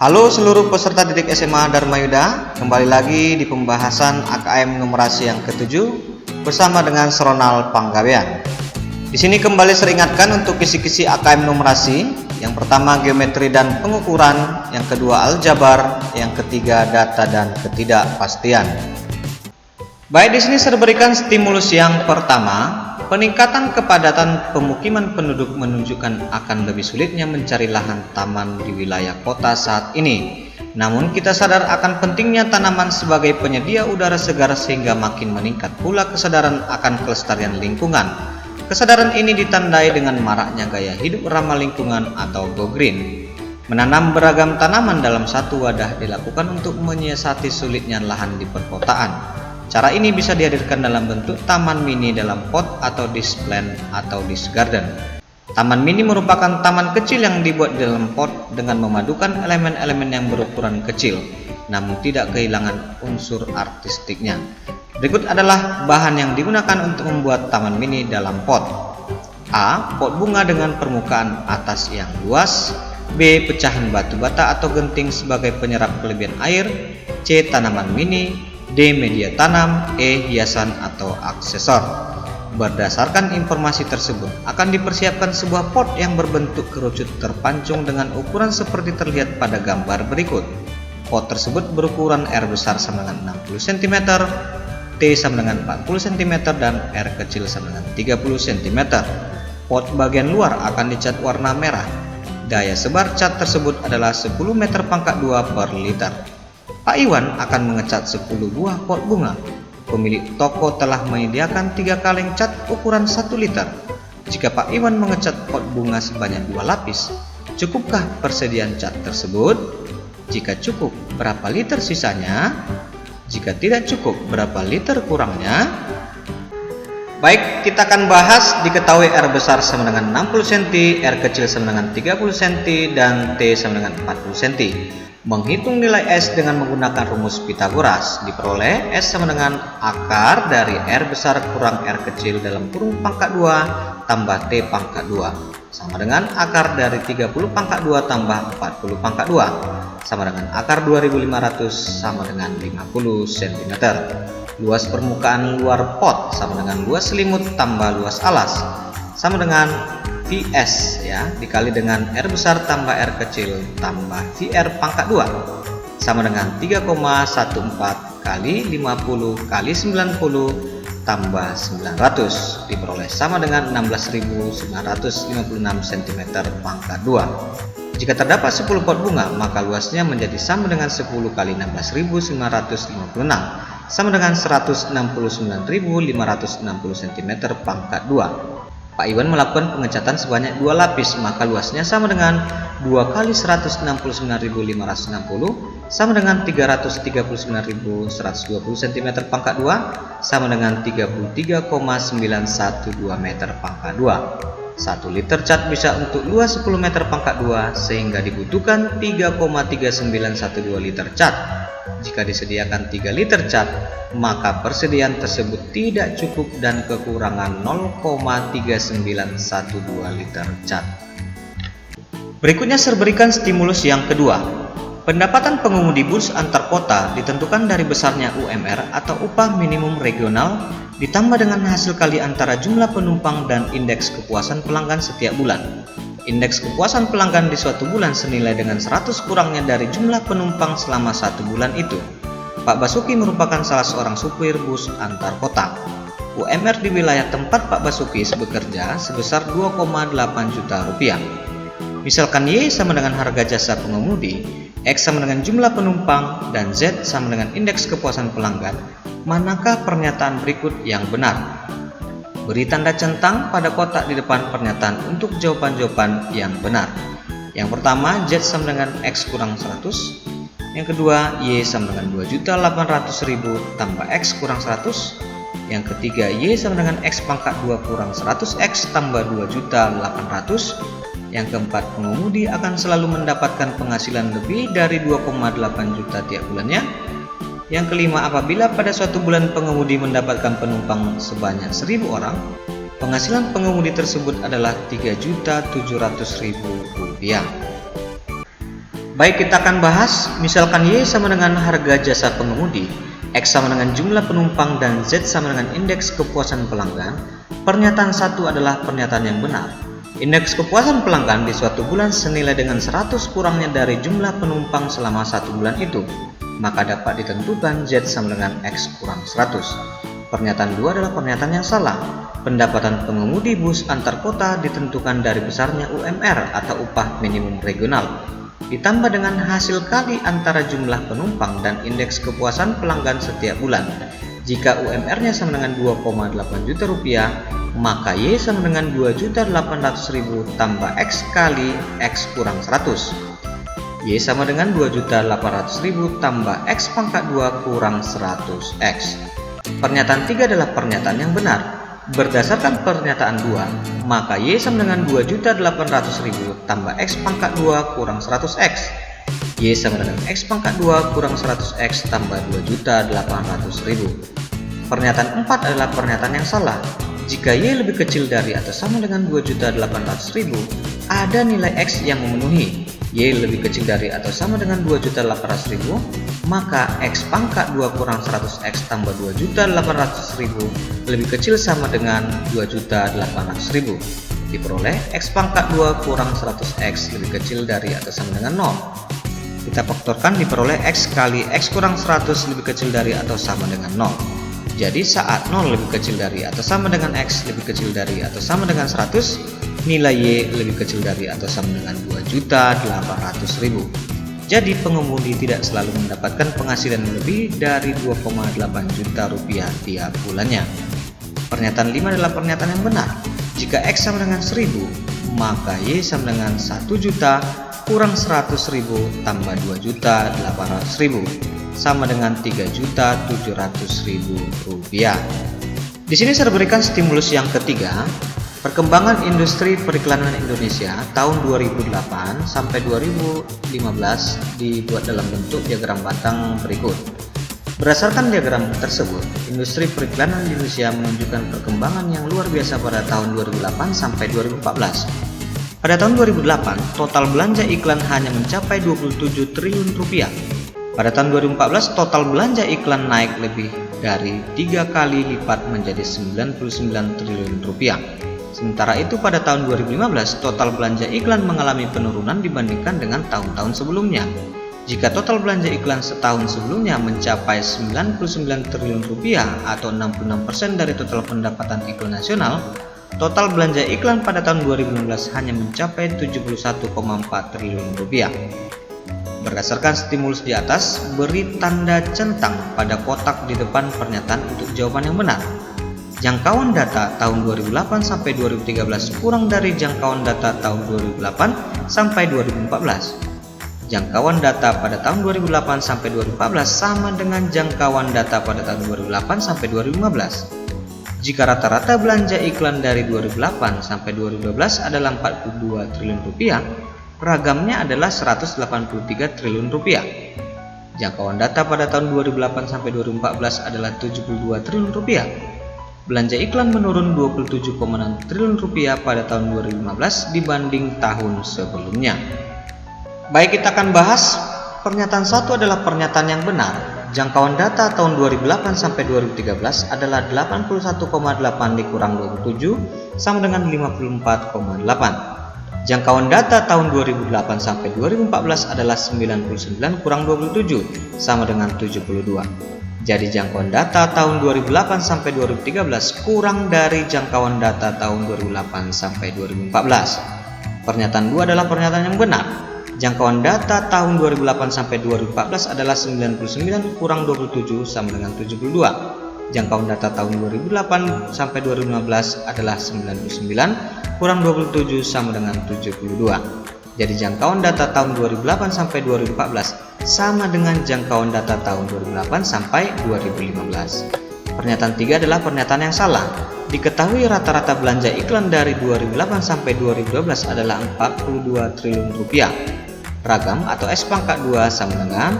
Halo seluruh peserta didik SMA Dharma Yuda, kembali lagi di pembahasan AKM numerasi yang ke-7 bersama dengan Ronald Panggabean. Di sini kembali saya ingatkan untuk kisi-kisi AKM numerasi. Yang pertama geometri dan pengukuran, yang kedua aljabar, yang ketiga data dan ketidakpastian. Baik, di sini saya berikan stimulus yang pertama. Peningkatan kepadatan pemukiman penduduk menunjukkan akan lebih sulitnya mencari lahan taman di wilayah kota saat ini. Namun kita sadar akan pentingnya tanaman sebagai penyedia udara segar sehingga makin meningkat pula kesadaran akan kelestarian lingkungan. Kesadaran ini ditandai dengan maraknya gaya hidup ramah lingkungan atau go green. Menanam beragam tanaman dalam satu wadah dilakukan untuk menyiasati sulitnya lahan di perkotaan. Cara ini bisa dihadirkan dalam bentuk taman mini dalam pot atau disc plant atau disc garden. Taman mini merupakan taman kecil yang dibuat di dalam pot dengan memadukan elemen-elemen yang berukuran kecil, namun tidak kehilangan unsur artistiknya. Berikut adalah bahan yang digunakan untuk membuat taman mini dalam pot. A. Pot bunga dengan permukaan atas yang luas. B. Pecahan batu bata atau genting sebagai penyerap kelebihan air. C. Tanaman mini. D. Media tanam. E. Hiasan atau aksesor. Berdasarkan informasi tersebut, akan dipersiapkan sebuah pot yang berbentuk kerucut terpancung dengan ukuran seperti terlihat pada gambar berikut. Pot tersebut berukuran R besar sama dengan 60 cm, T sama dengan 40 cm, dan R kecil sama dengan 30 cm. Pot bagian luar akan dicat warna merah. Daya sebar cat tersebut adalah 10 meter pangkat 2 per liter. Pak Iwan akan mengecat 10 buah pot bunga. Pemilik toko telah menyediakan 3 kaleng cat ukuran 1 liter. Jika Pak Iwan mengecat pot bunga sebanyak 2 lapis, cukupkah persediaan cat tersebut? Jika cukup, berapa liter sisanya? Jika tidak cukup, berapa liter kurangnya? Baik, kita akan bahas. Diketahui R besar sama dengan 60 cm, R kecil sama dengan 30 cm, dan T sama dengan 40 cm. Menghitung nilai S dengan menggunakan rumus Pitagoras, diperoleh S sama dengan akar dari R besar kurang R kecil dalam kurung pangkat 2 tambah T pangkat 2 sama dengan akar dari 30 pangkat 2 tambah 40 pangkat 2 sama dengan akar 2500 sama dengan 50 cm. Luas permukaan luar pot sama dengan luas selimut tambah luas alas sama dengan Vs ya dikali dengan R besar tambah R kecil tambah VR pangkat 2 sama dengan 3,14 kali 50 kali 90 tambah 900 diperoleh sama dengan 16.956 cm pangkat 2. Jika terdapat 10 pot bunga, maka luasnya menjadi sama dengan 10 kali 16.956 sama dengan 169.560 cm pangkat 2. Pak Iwan melakukan pengecatan sebanyak 2 lapis, maka luasnya sama dengan 2 kali 169.560 sama dengan 339.120 cm pangkat 2 sama dengan 33,912 meter pangkat 2. 1 liter cat bisa untuk luas 10 meter pangkat 2 sehingga dibutuhkan 3,3912 liter cat. Jika disediakan 3 liter cat, maka persediaan tersebut tidak cukup dan kekurangan 0,3912 liter cat. Berikutnya saya berikan stimulus yang kedua. Pendapatan pengemudi bus antar kota ditentukan dari besarnya UMR atau upah minimum regional ditambah dengan hasil kali antara jumlah penumpang dan indeks kepuasan pelanggan setiap bulan. Indeks kepuasan pelanggan di suatu bulan senilai dengan 100 kurangnya dari jumlah penumpang selama 1 bulan itu. Pak Basuki merupakan salah seorang supir bus antar kota. UMR di wilayah tempat Pak Basuki bekerja sebesar 2,8 juta rupiah. Misalkan Y sama dengan harga jasa pengemudi, X sama dengan jumlah penumpang, dan Z sama dengan indeks kepuasan pelanggan, manakah pernyataan berikut yang benar? Beri tanda centang pada kotak di depan pernyataan untuk jawaban-jawaban yang benar. Yang pertama, Z sama dengan X kurang 100. Yang kedua, Y sama dengan 2.800.000 tambah X kurang 100. Yang ketiga, Y sama dengan X pangkat 2 kurang 100X tambah 2.800. Yang keempat, pengemudi akan selalu mendapatkan penghasilan lebih dari 2,8 juta tiap bulannya. Yang kelima, apabila pada suatu bulan pengemudi mendapatkan penumpang sebanyak 1.000 orang, penghasilan pengemudi tersebut adalah 3.700.000 rupiah. Baik, kita akan bahas, misalkan Y sama dengan harga jasa pengemudi, X sama dengan jumlah penumpang, dan Z sama dengan indeks kepuasan pelanggan. Pernyataan 1 adalah pernyataan yang benar. Indeks kepuasan pelanggan di suatu bulan senilai dengan 100 kurangnya dari jumlah penumpang selama 1 bulan itu, maka dapat ditentukan Z sama dengan X kurang 100. Pernyataan 2 adalah pernyataan yang salah. Pendapatan pengemudi bus antar kota ditentukan dari besarnya UMR atau upah minimum regional, ditambah dengan hasil kali antara jumlah penumpang dan indeks kepuasan pelanggan setiap bulan. Jika UMR-nya sama dengan 2,8 juta rupiah, maka Y sama dengan 2.800.000 tambah X kali X kurang 100. Y sama dengan 2.800.000 tambah X pangkat 2 kurang 100X. Pernyataan 3 adalah pernyataan yang benar. Berdasarkan pernyataan 2, maka Y sama dengan 2.800.000 tambah X pangkat 2 kurang 100X. Y sama dengan X pangkat 2 kurang 100X tambah 2.800.000. Pernyataan 4 adalah pernyataan yang salah. Jika Y lebih kecil dari atau sama dengan 2.800.000, ada nilai X yang memenuhi. Y lebih kecil dari atau sama dengan 2.800.000, maka X pangkat 2 kurang 100X tambah 2.800.000 lebih kecil sama dengan 2.800.000. Diperoleh X pangkat 2 kurang 100X lebih kecil dari atau sama dengan 0. Kita faktorkan, diperoleh X kali X kurang 100 lebih kecil dari atau sama dengan 0. Jadi saat 0 lebih kecil dari atau sama dengan X lebih kecil dari atau sama dengan 100, nilai Y lebih kecil dari atau sama dengan 2.800.000. Jadi pengemudi tidak selalu mendapatkan penghasilan lebih dari 2,8 juta rupiah tiap bulannya. Pernyataan 5 adalah pernyataan yang benar. Jika X sama dengan 1.000, maka Y sama dengan 1 juta kurang 100.000 tambah 2.800.000 sama dengan 3.700.000 rupiah. Di sini saya berikan stimulus yang ketiga. Perkembangan industri periklanan Indonesia tahun 2008 sampai 2015 dibuat dalam bentuk diagram batang berikut. Berdasarkan diagram tersebut, industri periklanan Indonesia menunjukkan perkembangan yang luar biasa pada tahun 2008 sampai 2014. Pada tahun 2008, total belanja iklan hanya mencapai 27 triliun rupiah. Pada tahun 2014, total belanja iklan naik lebih dari 3 kali lipat menjadi 99 triliun rupiah. Sementara itu pada tahun 2015 total belanja iklan mengalami penurunan dibandingkan dengan tahun-tahun sebelumnya. Jika total belanja iklan setahun sebelumnya mencapai 99 triliun rupiah atau 66% dari total pendapatan iklan nasional, total belanja iklan pada tahun 2016 hanya mencapai 71,4 triliun rupiah. Berdasarkan stimulus di atas, beri tanda centang pada kotak di depan pernyataan untuk jawaban yang benar. Jangkauan data tahun 2008 sampai 2013 kurang dari jangkauan data tahun 2008 sampai 2014. Jangkauan data pada tahun 2008 sampai 2014 sama dengan jangkauan data pada tahun 2008 sampai 2015. Jika rata-rata belanja iklan dari 2008 sampai 2012 adalah 42 triliun rupiah, ragamnya adalah 183 triliun rupiah. Jangkauan data pada tahun 2008 sampai 2014 adalah 72 triliun rupiah. Belanja iklan menurun 27,6 triliun rupiah pada tahun 2015 dibanding tahun sebelumnya. Baik, kita akan bahas. Pernyataan 1 adalah pernyataan yang benar. Jangkauan data tahun 2008 sampai 2013 adalah 81,8 dikurang 27 sama dengan 54,8. Jangkauan data tahun 2008 sampai 2014 adalah 99 kurang 27 sama dengan 72. Jadi jangkauan data tahun 2008 sampai 2013 kurang dari jangkauan data tahun 2008 sampai 2014. Pernyataan 2 adalah pernyataan yang benar. Jangkauan data tahun 2008 sampai 2014 adalah 99 kurang 27 sama dengan 72. Jangkauan data tahun 2008 sampai 2015 adalah 99 kurang 27 sama dengan 72. Jadi jangkauan data tahun 2008 sampai 2014 sama dengan jangkauan data tahun 2008 sampai 2015. Pernyataan 3 adalah pernyataan yang salah. Diketahui rata-rata belanja iklan dari 2008 sampai 2012 adalah 42 triliun rupiah. Ragam atau X pangkat 2 sama dengan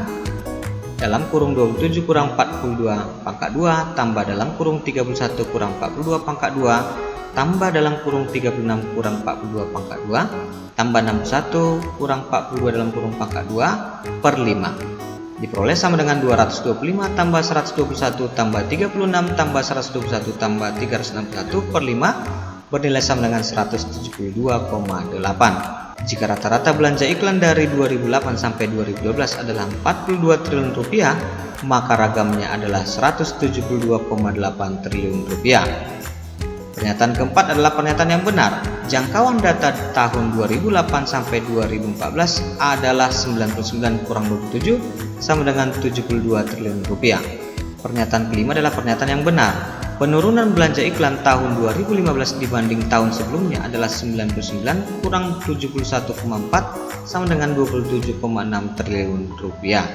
dalam kurung 27 kurang 42 pangkat 2 tambah dalam kurung 31 kurang 42 pangkat 2 tambah dalam kurung 36 kurang 42 pangkat 2 tambah 61 kurang 42 dalam kurung pangkat 2 per 5 diperoleh sama dengan 225 tambah 121 tambah 36 tambah 121 tambah 361 per 5 bernilai sama dengan 172,8. Jika rata-rata belanja iklan dari 2008 sampai 2012 adalah 42 triliun rupiah, maka ragamnya adalah 172,8 triliun rupiah. Pernyataan keempat adalah pernyataan yang benar. Jangkauan data tahun 2008 sampai 2014 adalah 99 kurang 27 sama dengan 72 triliun rupiah. Pernyataan kelima adalah pernyataan yang benar. Penurunan belanja iklan tahun 2015 dibanding tahun sebelumnya adalah 99 kurang 71,4 sama dengan 27,6 triliun rupiah.